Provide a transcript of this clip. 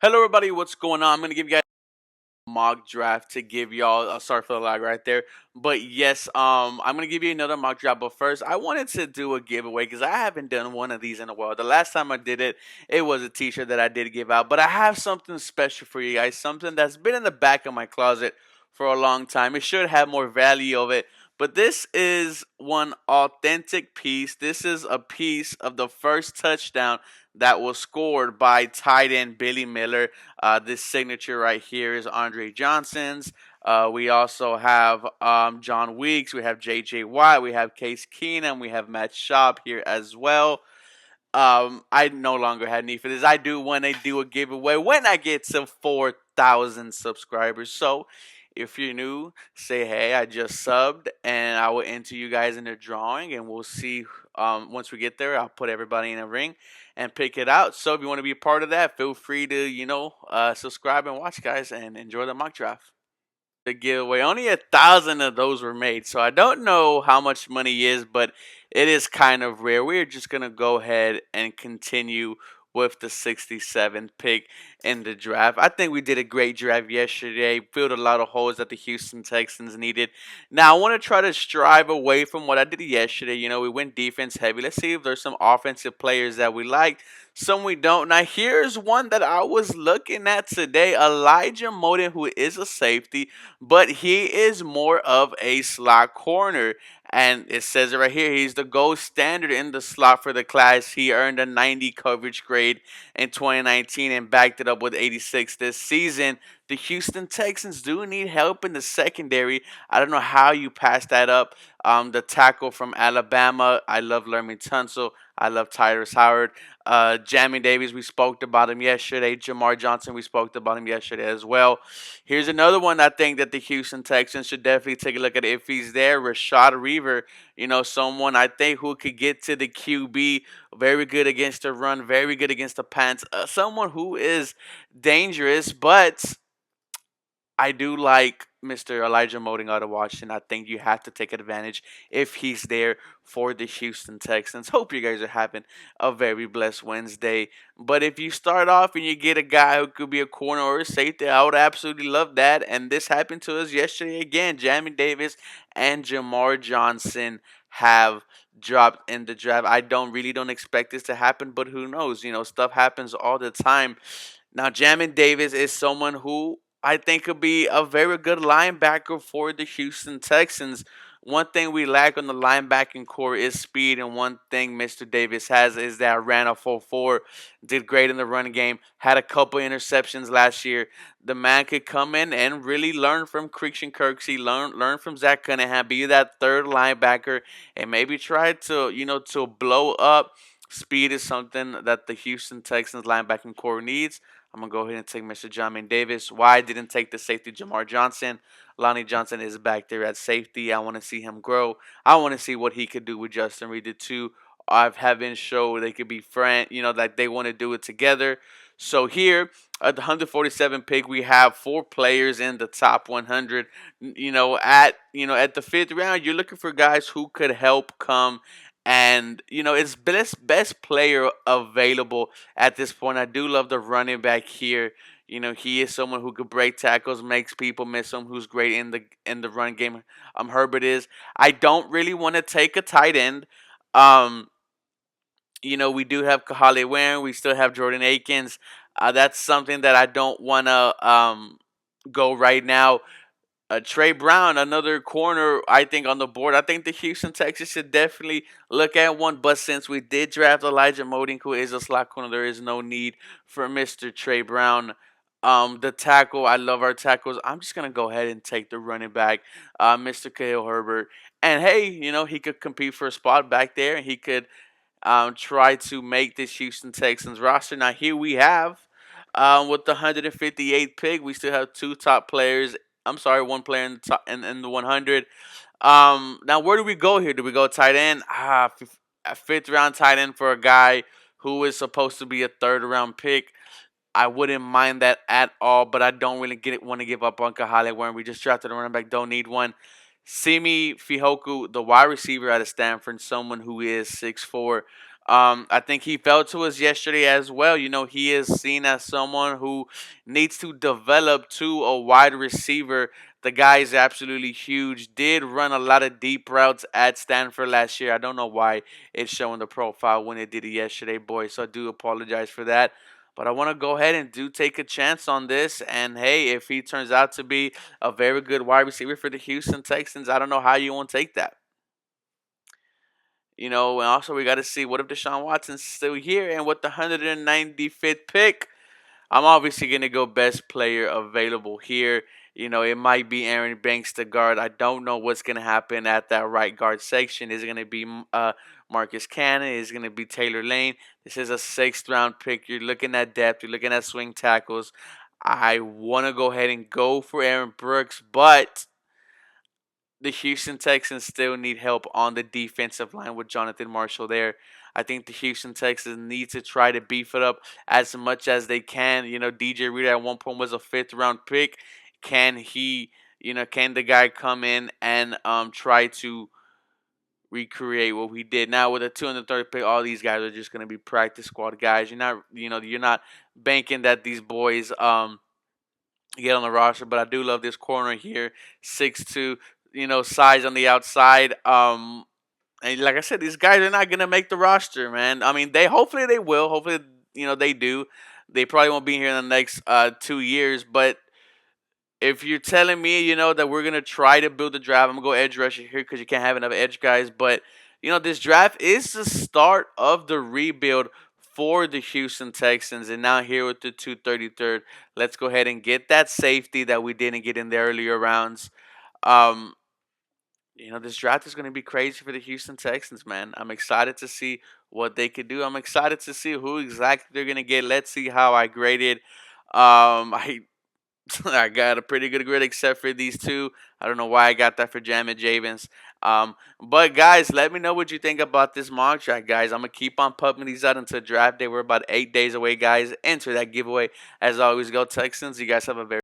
Hello, everybody. What's going on? I'm gonna give you guys a mock draft to give y'all. Sorry for the lag right there, but yes, I'm gonna give you another mock draft. But first, I wanted to do a giveaway because I haven't done one of these in a while. The last time I did it, it was a T-shirt that I did give out. But I have something special for you guys. Something that's been in the back of my closet for a long time. It should have more value of it. But this is one authentic piece. This is a piece of the first touchdown that was scored by tight end Billy Miller. This signature right here is Andre Johnson's. We also have John Weeks. We have J.J. Watt. We have Case Keenum. We have Matt Schaub here as well. I no longer have need for this. I do want to do a giveaway when I get to 4,000 subscribers. So if you're new, say hey, I just subbed, and I will enter you guys in the drawing, and we'll see. Once we get there, I'll put everybody in a ring and pick it out. So if you want to be a part of that, feel free to subscribe and watch, guys, and enjoy the mock draft. The giveaway. Only 1,000 of those were made, so I don't know how much money is, but it is kind of rare. We're just gonna go ahead and continue with the 67th pick in the draft. I think we did a great draft yesterday. Filled a lot of holes that the Houston Texans needed. Now I want to try to strive away from what I did yesterday. We went defense heavy. Let's see if there's some offensive players that we like, some we don't. Now here's one that I was looking at today. Elijah Moden, who is a safety, but he is more of a slot corner. And it says it right here. He's the gold standard in the slot for the class. He earned a 90 coverage grade in 2019 and backed it up with 86 this season. The Houston Texans do need help in the secondary. I don't know how you pass that up. The tackle from Alabama, I love Lermy Tunsil. I love Tyrus Howard. Jamie Davis, we spoke about him yesterday. Jamar Johnson, we spoke about him yesterday as well. Here's another one I think that the Houston Texans should definitely take a look at if he's there. Rashad Reaver, someone I think who could get to the QB, very good against the run, very good against the pants. Someone who is dangerous, but I do like Mr. Elijah Moting out of Washington. I think you have to take advantage if he's there for the Houston Texans. Hope you guys are having a very blessed Wednesday. But if you start off and you get a guy who could be a corner or a safety, I would absolutely love that. And this happened to us yesterday again. Jamie Davis and Jamar Johnson have dropped in the draft. I don't expect this to happen, but who knows? Stuff happens all the time. Now, Jamin Davis is someone who I think could be a very good linebacker for the Houston Texans. One thing we lack on the linebacking core is speed, and one thing Mr. Davis has is that ran a 4.4, did great in the running game, had a couple interceptions last year. The man could come in and really learn from Christian Kirksey, learn from Zach Cunningham, be that third linebacker, and maybe try to blow up. Speed is something that the Houston Texans linebacking core needs. I'm going to go ahead and take Mr. Jamin Davis. Why I didn't take the safety Jamar Johnson? Lonnie Johnson is back there at safety. I want to see him grow. I want to see what he could do with Justin Reed. The two I've having show they could be friends, like they want to do it together. So here at the 147 pick, we have four players in the top 100. At the fifth round, you're looking for guys who could help come, and it's best player available at this point. I do love the running back here. He is someone who could break tackles, makes people miss him, who's great in the run game. Herbert is. I don't really want to take a tight end. Um, we do have Kahale Warren. We still have Jordan Akins. That's something that I don't want to go right now. Trey Brown, another corner, I think, on the board. I think the Houston Texans should definitely look at one. But since we did draft Elijah Moting, who is a slot corner, there is no need for Mr. Trey Brown. The tackle, I love our tackles. I'm just going to go ahead and take the running back, Mr. Khalil Herbert. And hey, he could compete for a spot back there, and he could try to make this Houston Texans roster. Now, here we have, with the 158th pick, we still have two top players. I'm sorry, one player in the top in the 100. Now where do we go here? Do we go tight end? A fifth round tight end for a guy who is supposed to be a third round pick. I wouldn't mind that at all, but I don't really want to give up on Kahale when we just drafted a running back. Don't need one. Simi Fihoku, the wide receiver out of Stanford, someone who is 6'4". I think he fell to us yesterday as well. You know, he is seen as someone who needs to develop to a wide receiver. The guy is absolutely huge. Did run a lot of deep routes at Stanford last year. I don't know why it's showing the profile when it did it yesterday, boys. So I do apologize for that. But I want to go ahead and do take a chance on this. And hey, if he turns out to be a very good wide receiver for the Houston Texans, I don't know how you won't take that. You know, and also we got to see what if Deshaun Watson's still here, and with the 195th pick, I'm obviously gonna go best player available here. You know, it might be Aaron Banks the guard. I don't know what's gonna happen at that right guard section. Is it gonna be Marcus Cannon? Is it gonna be Taylor Lane? This is a sixth round pick. You're looking at depth. You're looking at swing tackles. I want to go ahead and go for Aaron Brooks, but the Houston Texans still need help on the defensive line with Jonathan Marshall there. I think the Houston Texans need to try to beef it up as much as they can. You know, DJ Reader at one point was a fifth round pick. Can he, can the guy come in and try to recreate what we did? Now with a 230 pick, all these guys are just going to be practice squad guys. You're not banking that these boys get on the roster, but I do love this corner here, 6'2", size on the outside. And like I said, these guys are not gonna make the roster, man. I mean, hopefully they will. Hopefully, they do. They probably won't be here in the next 2 years. But if you're telling me, that we're gonna try to build a draft, I'm gonna go edge rusher here because you can't have enough edge guys. But this draft is the start of the rebuild for the Houston Texans. And now here with the 233rd, let's go ahead and get that safety that we didn't get in the earlier rounds. Um, this draft is going to be crazy for the Houston Texans, man. I'm excited to see what they could do. I'm excited to see who exactly they're going to get. Let's see how I graded. I I got a pretty good grade except for these two. I don't know why I got that for Jam and Javens. But guys, let me know what you think about this mock draft, guys. I'm gonna keep on pumping these out until draft day. We're about 8 days away, guys. Enter that giveaway. As always, go Texans. You guys have a very